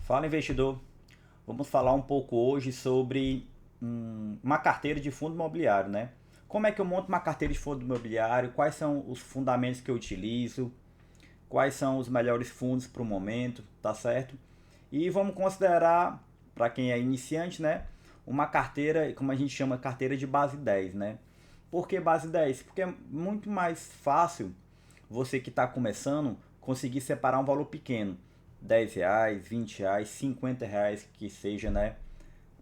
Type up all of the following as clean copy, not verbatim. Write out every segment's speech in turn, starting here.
Fala, investidor. Vamos falar um pouco hoje sobre uma carteira de fundo imobiliário, né? Como é que eu monto uma carteira de fundo imobiliário? Quais são os fundamentos que eu utilizo? Quais são os melhores fundos para o momento, tá certo? E vamos considerar, para quem é iniciante, né, uma carteira, como a gente chama, carteira de base 10, né? Por que base 10? Porque é muito mais fácil você que está começando conseguir separar um valor pequeno, R$ 10, R$ 20, R$ 50 que seja, né,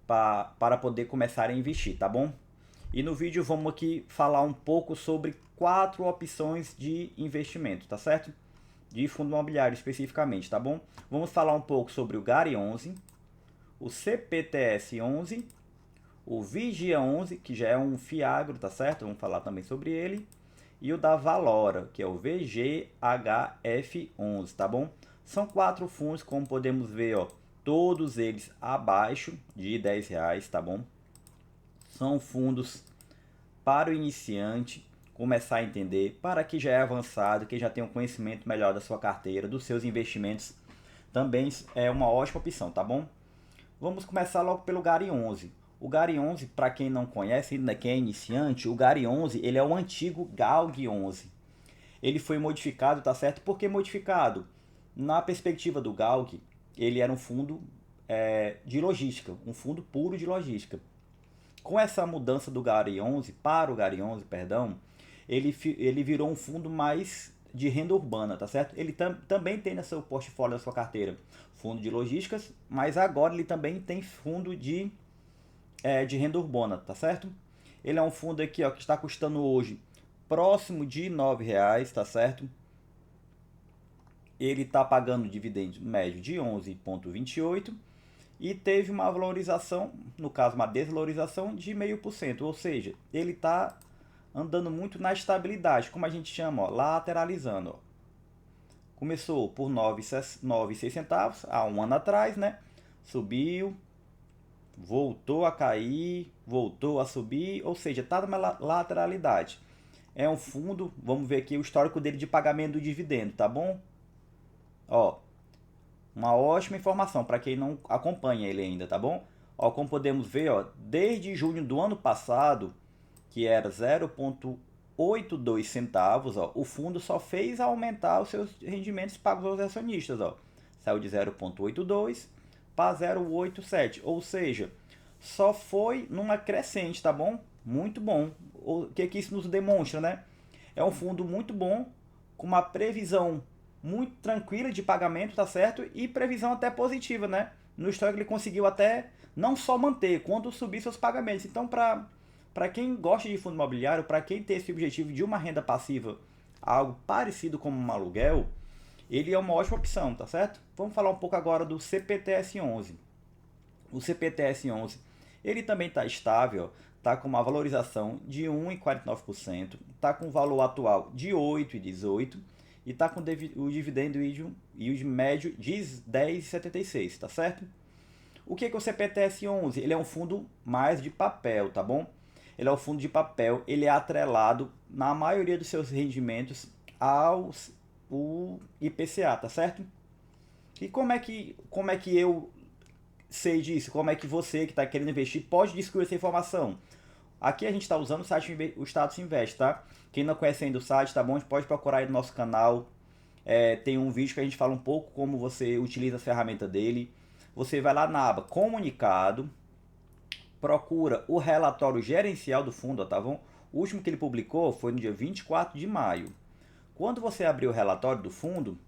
para poder começar a investir, tá bom? E no vídeo vamos aqui falar um pouco sobre 4 opções de investimento, tá certo? De fundo imobiliário especificamente, tá bom? Vamos falar um pouco sobre o GARI 11, o CPTS 11, o Vigia 11, que já é um Fiagro, tá certo? Vamos falar também sobre ele. E o da Valora, que é o VGHF11, tá bom? São 4 fundos, como podemos ver, ó, todos eles abaixo de R$ 10, tá bom? São fundos para o iniciante começar a entender, para que já é avançado, que já tem um conhecimento melhor da sua carteira, dos seus investimentos, também é uma ótima opção, tá bom? Vamos começar logo pelo GARI 11. O GARI 11, para quem não conhece, ainda quem é iniciante, o GARI 11 ele é o antigo GALG 11. Ele foi modificado, tá certo? Por que modificado? Na perspectiva do GALG, ele era um fundo de logística, um fundo puro de logística. Com essa mudança do GARI 11 para o GARI 11, perdão, ele virou um fundo mais de renda urbana, tá certo? Ele também tem no seu portfólio, na sua carteira, fundo de logísticas, mas agora ele também tem fundo de renda urbana, tá certo? Ele é um fundo aqui, ó, que está custando hoje próximo de R$ 9, tá certo? Ele está pagando dividendo médio de 11,28 e teve uma valorização, no caso uma desvalorização de 0,5%, ou seja, ele está andando muito na estabilidade, como a gente chama, ó, lateralizando. Ó. Começou por 9,6 centavos há um ano atrás, né? Subiu, voltou a cair, voltou a subir, ou seja, está numa lateralidade. É um fundo, vamos ver aqui o histórico dele de pagamento do dividendo, tá bom? Ó, uma ótima informação para quem não acompanha ele ainda, tá bom? Ó, como podemos ver, ó, desde junho do ano passado, que era 0,82 centavos, ó, o fundo só fez aumentar os seus rendimentos pagos aos acionistas, ó. Saiu de 0,82 para 0,87, ou seja, só foi numa crescente, tá bom? Muito bom. O que isso nos demonstra, né? É um fundo muito bom, com uma previsão muito tranquila de pagamento, tá certo? E previsão até positiva, né? No histórico ele conseguiu até não só manter, quanto subir seus pagamentos. Então, para quem gosta de fundo imobiliário, para quem tem esse objetivo de uma renda passiva, algo parecido com um aluguel, ele é uma ótima opção, tá certo? Vamos falar um pouco agora do CPTS 11. O CPTS 11, ele também está estável, está com uma valorização de 1,49%, está com o valor atual de 8,18 e está com o dividendo yield médio de 10,76, tá certo? O que é o CPTS 11? Ele é um fundo mais de papel, tá bom? Ele é um fundo de papel, ele é atrelado na maioria dos seus rendimentos ao o IPCA, tá certo? E como é que eu sei disso? Como é que você que está querendo investir pode descobrir essa informação? Aqui a gente está usando o site o Status Invest, tá? Quem não conhece ainda o site, tá bom? A gente pode procurar aí no nosso canal. Tem um vídeo que a gente fala um pouco como você utiliza a ferramenta dele. Você vai lá na aba Comunicado, procura o relatório gerencial do fundo, tá bom? O último que ele publicou foi no dia 24 de maio. Quando você abrir o relatório do fundo,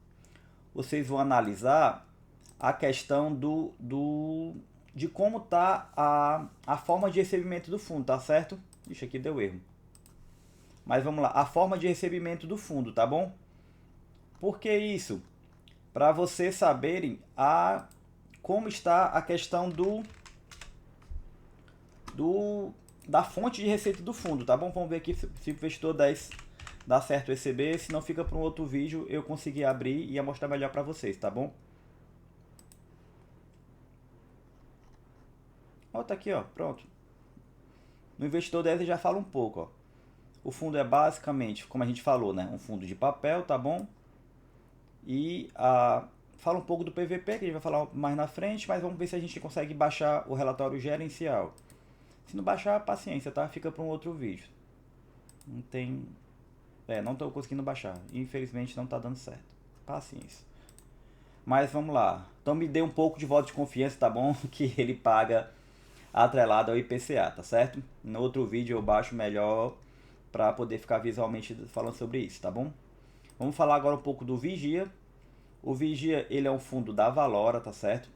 vocês vão analisar a questão de como está a forma de recebimento do fundo, tá certo? Ixi, aqui deu erro. Mas vamos lá, a forma de recebimento do fundo, tá bom? Por que isso? Para vocês saberem como está a questão da fonte de receita do fundo, tá bom? Vamos ver aqui se o investidor 10 dá certo receber, se não fica para um outro vídeo eu conseguir abrir e mostrar melhor para vocês, tá bom? Ó, tá aqui, ó, pronto. No investidor 10 ele já fala um pouco, ó. O fundo é basicamente, como a gente falou, né, um fundo de papel, tá bom? E fala um pouco do PVP, que a gente vai falar mais na frente, mas vamos ver se a gente consegue baixar o relatório gerencial. Se não baixar, paciência, tá? Fica para um outro vídeo. Não tem... não estou conseguindo baixar. Infelizmente não está dando certo. Paciência. Mas vamos lá. Então me dê um pouco de voto de confiança, tá bom? Que ele paga atrelado ao IPCA, tá certo? No outro vídeo eu baixo melhor para poder ficar visualmente falando sobre isso, tá bom? Vamos falar agora um pouco do Vigia. O Vigia, ele é um fundo da Valora, tá certo?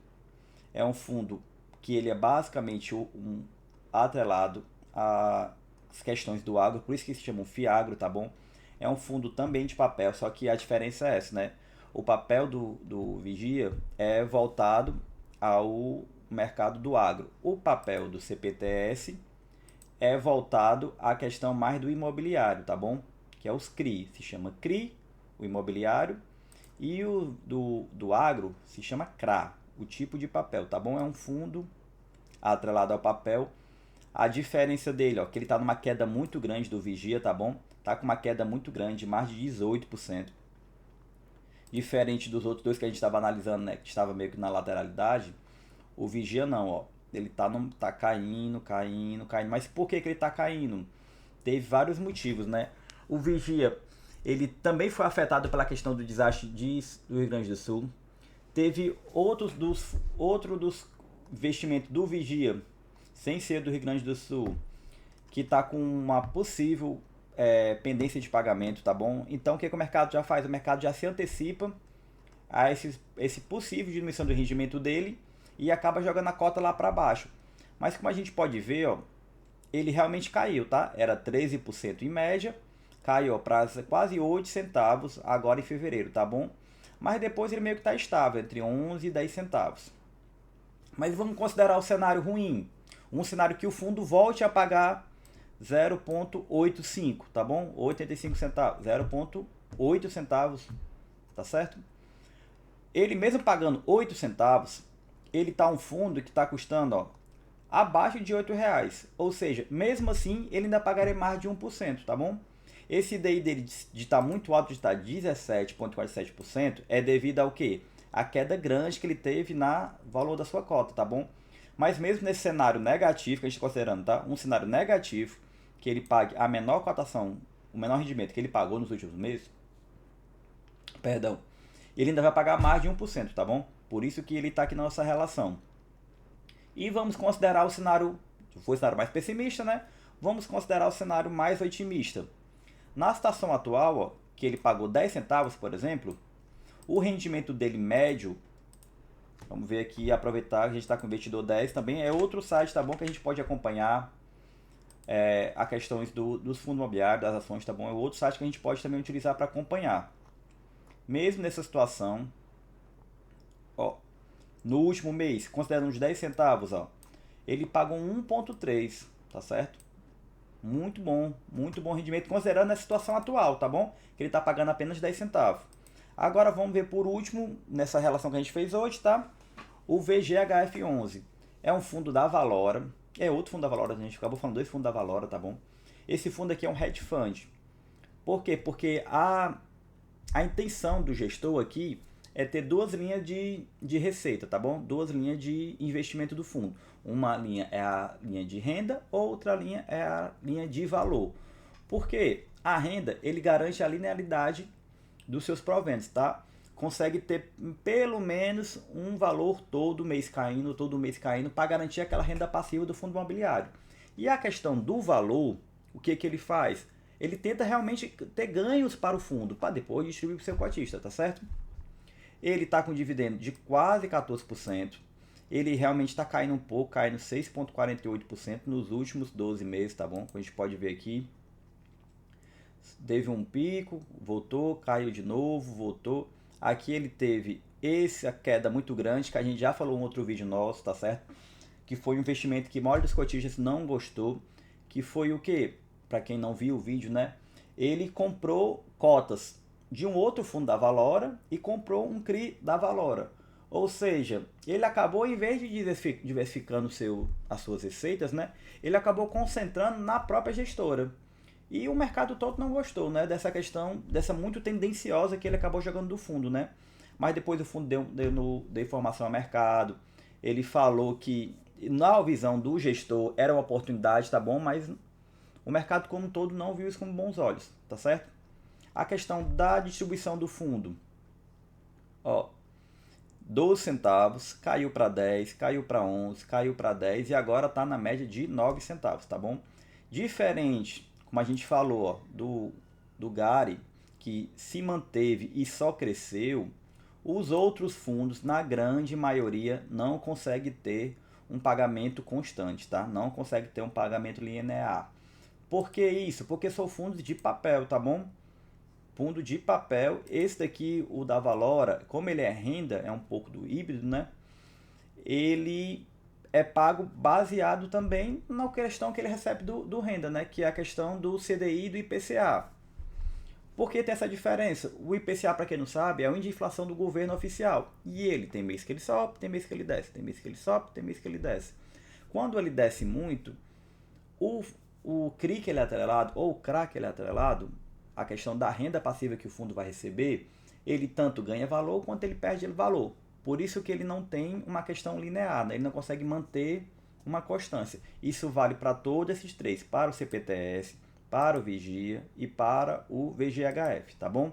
É um fundo que ele é basicamente um atrelado às questões do agro, por isso que se chama um FIAGRO, tá bom? É um fundo também de papel, só que a diferença é essa, né? O papel do Vigia é voltado ao mercado do agro. O papel do CPTS é voltado à questão mais do imobiliário, tá bom? Que é os CRI, se chama CRI, o imobiliário, e o do agro se chama CRA, o tipo de papel, tá bom? É um fundo atrelado ao papel. A diferença dele, ó, que ele está numa queda muito grande do Vigia, tá bom? Tá com uma queda muito grande, mais de 18%. Diferente dos outros dois que a gente estava analisando, né, que estava meio que na lateralidade, o Vigia não, ó. Ele tá caindo. Mas por que ele tá caindo? Teve vários motivos, né? O Vigia, ele também foi afetado pela questão do desastre do Rio Grande do Sul. Teve outro dos investimentos do Vigia, sem ser do Rio Grande do Sul, que está com uma possível pendência de pagamento, tá bom? Então o que o mercado já faz? O mercado já se antecipa a esse possível diminuição do rendimento dele e acaba jogando a cota lá para baixo. Mas como a gente pode ver, ó, ele realmente caiu, tá? Era 13% em média, caiu para quase 8 centavos agora em fevereiro, tá bom? Mas depois ele meio que está estável, entre 11 e 10 centavos. Mas vamos considerar o cenário ruim. Um cenário que o fundo volte a pagar 0,85, tá bom? 85 centavos, 0,8 centavos, tá certo? Ele mesmo pagando 8 centavos, ele tá um fundo que está custando, ó, abaixo de R$8. Ou seja, mesmo assim, ele ainda pagaria mais de 1%, tá bom? Esse DI dele de estar muito alto, de estar 17,47%, é devido ao quê? A queda grande que ele teve na valor da sua cota, tá bom? Mas mesmo nesse cenário negativo, que a gente está considerando, tá? Um cenário negativo, que ele pague a menor cotação, o menor rendimento que ele pagou nos últimos meses, perdão, ele ainda vai pagar mais de 1%, tá bom? Por isso que ele está aqui na nossa relação. E vamos considerar o cenário, se for o cenário mais pessimista, né? Vamos considerar o cenário mais otimista. Na situação atual, ó, que ele pagou 10 centavos, por exemplo, o rendimento dele médio, vamos ver aqui, aproveitar que a gente está com o investidor 10, também é outro site, tá bom? Que a gente pode acompanhar a questões dos fundos imobiliários, das ações, tá bom? É outro site que a gente pode também utilizar para acompanhar. Mesmo nessa situação, ó, no último mês, considerando uns 10 centavos, ó, ele pagou 1,3, tá certo? Muito bom rendimento, considerando a situação atual, tá bom? Que ele está pagando apenas 10 centavos. Agora vamos ver por último, nessa relação que a gente fez hoje, tá? O VGHF11 é um fundo da Valora, é outro fundo da Valora, a gente acabou falando dois fundos da Valora, tá bom? Esse fundo aqui é um hedge fund. Por quê? Porque a intenção do gestor aqui é ter duas linhas de receita, tá bom? Duas linhas de investimento do fundo. Uma linha é a linha de renda, outra linha é a linha de valor. Por quê? A renda, ele garante a linearidade dos seus proventos, tá? Consegue ter pelo menos um valor todo mês caindo, para garantir aquela renda passiva do fundo imobiliário. E a questão do valor, o que ele faz? Ele tenta realmente ter ganhos para o fundo, para depois distribuir para o seu cotista, tá certo? Ele está com dividendo de quase 14%. Ele realmente está caindo um pouco, caindo 6,48% nos últimos 12 meses, tá bom? Como a gente pode ver aqui. Teve um pico, voltou, caiu de novo, voltou. Aqui ele teve essa queda muito grande, que a gente já falou em outro vídeo nosso, tá certo? Que foi um investimento que a maioria dos cotistas não gostou. Que foi o quê? Para quem não viu o vídeo, né? Ele comprou cotas de um outro fundo da Valora e comprou um CRI da Valora. Ou seja, ele acabou, em vez de diversificando as suas receitas, né? Ele acabou concentrando na própria gestora. E o mercado todo não gostou, né? Dessa questão, dessa muito tendenciosa que ele acabou jogando do fundo, né? mas depois o fundo deu informação ao mercado, ele falou que na visão do gestor era uma oportunidade, tá bom, mas o mercado como um todo não viu isso com bons olhos, tá certo? A questão da distribuição do fundo, ó, 12 centavos, caiu para 10, caiu para 11, caiu para 10 e agora está na média de 9 centavos, tá bom? Diferente, como a gente falou, ó, do Gari, que se manteve e só cresceu, os outros fundos, na grande maioria, não conseguem ter um pagamento constante, tá? Não consegue ter um pagamento linear. Por que isso? Porque são fundos de papel, tá bom? Fundo de papel. Esse daqui, o da Valora, como ele é renda, é um pouco do híbrido, né? Ele é pago baseado também na questão que ele recebe do renda, né? Que é a questão do CDI e do IPCA. Por que tem essa diferença? O IPCA, para quem não sabe, é o índice de inflação do governo oficial. E ele tem mês que ele sobe, tem mês que ele desce, tem mês que ele sobe, tem mês que ele desce. Quando ele desce muito, o CRI que ele é atrelado, ou o CRA que ele é atrelado, a questão da renda passiva que o fundo vai receber, ele tanto ganha valor quanto ele perde valor. Por isso que ele não tem uma questão linear, né? Ele não consegue manter uma constância. Isso vale para todos esses três, para o CPTS, para o Vigia e para o VGHF, tá bom?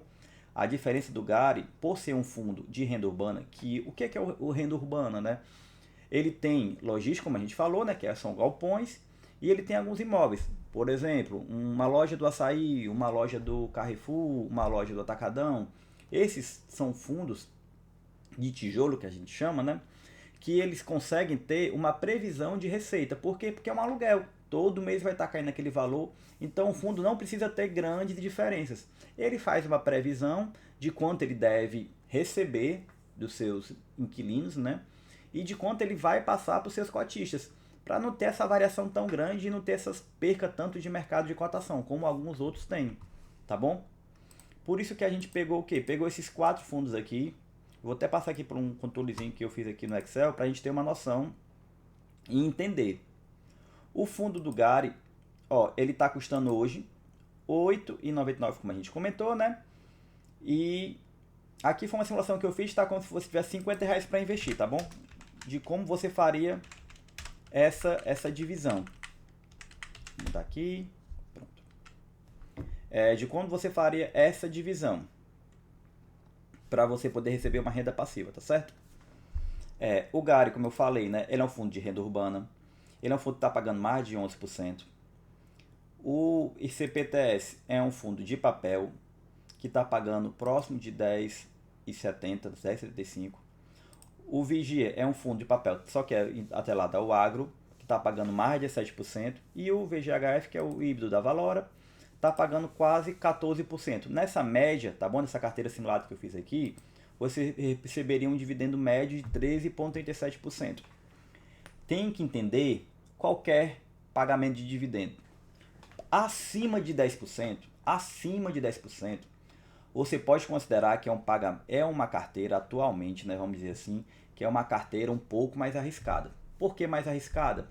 A diferença do Gari, por ser um fundo de renda urbana, que o que é o renda urbana, né? Ele tem logística, como a gente falou, né? Que são galpões, e ele tem alguns imóveis. Por exemplo, uma loja do Açaí, uma loja do Carrefour, uma loja do Atacadão. Esses são fundos de tijolo, que a gente chama, né? Que eles conseguem ter uma previsão de receita. Por quê? Porque é um aluguel. Todo mês vai estar caindo aquele valor. Então o fundo não precisa ter grandes diferenças. Ele faz uma previsão de quanto ele deve receber dos seus inquilinos, né? E de quanto ele vai passar para os seus cotistas, para não ter essa variação tão grande e não ter essas percas tanto de mercado de cotação, como alguns outros têm, tá bom? Por isso que a gente pegou o quê? Pegou esses 4 fundos aqui. Vou até passar aqui por um controlezinho que eu fiz aqui no Excel para a gente ter uma noção e entender. O fundo do Gari, ó, ele está custando hoje R$ 8,99, como a gente comentou, né? E aqui foi uma simulação que eu fiz, tá? Como se você tivesse R$ 50 para investir, tá bom? De como você faria essa divisão. Vou mudar aqui. Pronto. De quando você faria essa divisão para você poder receber uma renda passiva, tá certo? O Gari, como eu falei, né, ele é um fundo de renda urbana. Ele é um fundo que está pagando mais de 11%. O ICPTS é um fundo de papel que está pagando próximo de 10,70, 10,75. O Vigia é um fundo de papel, só que é atrelado ao agro, que está pagando mais de 7%. E o VGHF, que é o híbrido da Valora, está pagando quase 14%. Nessa média, tá bom? Nessa carteira simulada que eu fiz aqui, você receberia um dividendo médio de 13,37%. Tem que entender qualquer pagamento de dividendo. Acima de 10%, você pode considerar que é uma carteira atualmente, né, vamos dizer assim, que é uma carteira um pouco mais arriscada. Por que mais arriscada?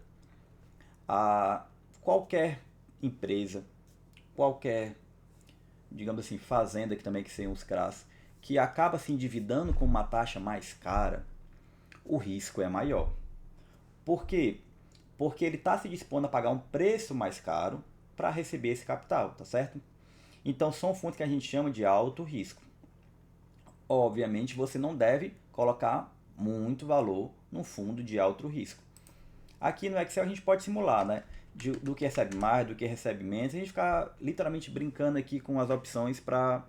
Qualquer empresa, qualquer, digamos assim, fazenda que também que são os CRAs, que acaba se endividando com uma taxa mais cara, o risco é maior. Por quê? Porque ele está se dispondo a pagar um preço mais caro para receber esse capital, tá certo? Então são fundos que a gente chama de alto risco. Obviamente você não deve colocar muito valor num fundo de alto risco. Aqui no Excel a gente pode simular, né? Do que recebe mais, do que recebe menos. A gente fica literalmente brincando aqui com as opções para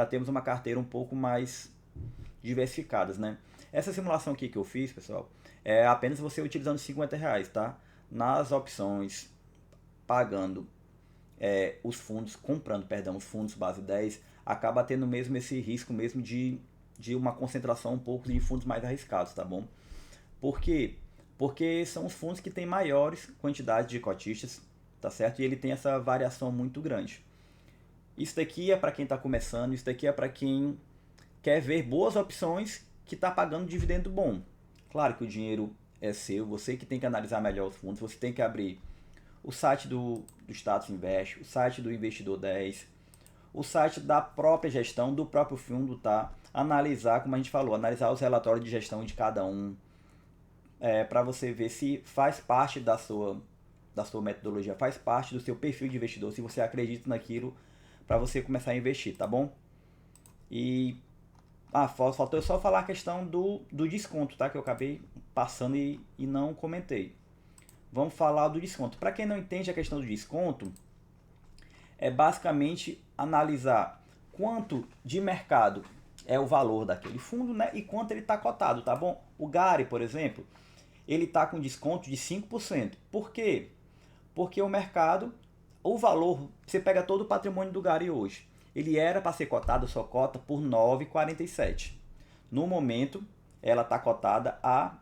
termos uma carteira um pouco mais diversificadas, né? Essa simulação aqui que eu fiz, pessoal, é apenas você utilizando R$ 50, tá? Nas opções, pagando os fundos, os fundos base 10, acaba tendo mesmo esse risco mesmo de uma concentração um pouco de fundos mais arriscados, tá bom? Por quê? Porque são os fundos que têm maiores quantidades de cotistas, tá certo? E ele tem essa variação muito grande. Isso daqui é para quem está começando, isso daqui é para quem quer ver boas opções que está pagando dividendo bom. Claro que o dinheiro é seu, você que tem que analisar melhor os fundos, você tem que abrir o site do Status Invest, o site do Investidor 10, o site da própria gestão, do próprio fundo, tá? analisar, como a gente falou, analisar os relatórios de gestão de cada um, para você ver se faz parte da sua metodologia, faz parte do seu perfil de investidor, se você acredita naquilo para você começar a investir, tá bom? E faltou só falar a questão do desconto, tá? Que eu acabei passando e não comentei. Vamos falar do desconto. Para quem não entende a questão do desconto, é basicamente analisar quanto de mercado é o valor daquele fundo, né? E quanto ele está cotado, tá bom? O Gari, por exemplo, ele está com desconto de 5%. Por quê? Porque o mercado, o valor, você pega todo o patrimônio do Gari hoje, ele era para ser cotado, só cota por 9,47. No momento, ela está cotada a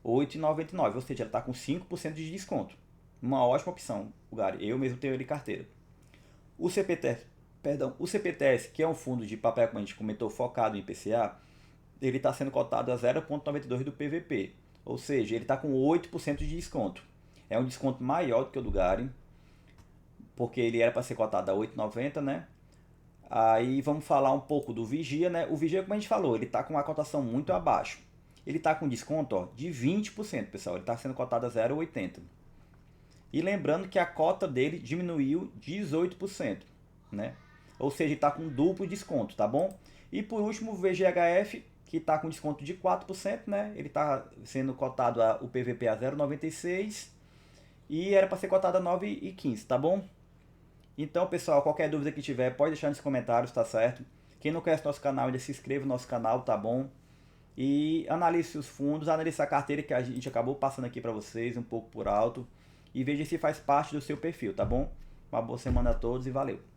8,99, ou seja, ela está com 5% de desconto. Uma ótima opção, o Gari. Eu mesmo tenho ele em carteira. O CPTS, que é um fundo de papel, como a gente comentou, focado em IPCA, ele está sendo cotado a 0,92 do PVP, ou seja, ele está com 8% de desconto. É um desconto maior do que o do Gari, porque ele era para ser cotado a 8,90, né? Aí vamos falar um pouco do Vigia, né? O Vigia, como a gente falou, ele está com uma cotação muito abaixo. Ele está com desconto, ó, de 20%, pessoal. Ele está sendo cotado a 0,80. E lembrando que a cota dele diminuiu 18%, né? Ou seja, ele está com duplo desconto, tá bom? E por último, o VGHF, que está com desconto de 4%, né? Ele está sendo cotado o PVP a 0,96 e era para ser cotado a 9,15, tá bom? Então, pessoal, qualquer dúvida que tiver, pode deixar nos comentários, tá certo? Quem não conhece nosso canal, ainda se inscreva no nosso canal, tá bom? E analise os fundos, analise a carteira que a gente acabou passando aqui para vocês, um pouco por alto. E veja se faz parte do seu perfil, tá bom? Uma boa semana a todos e valeu!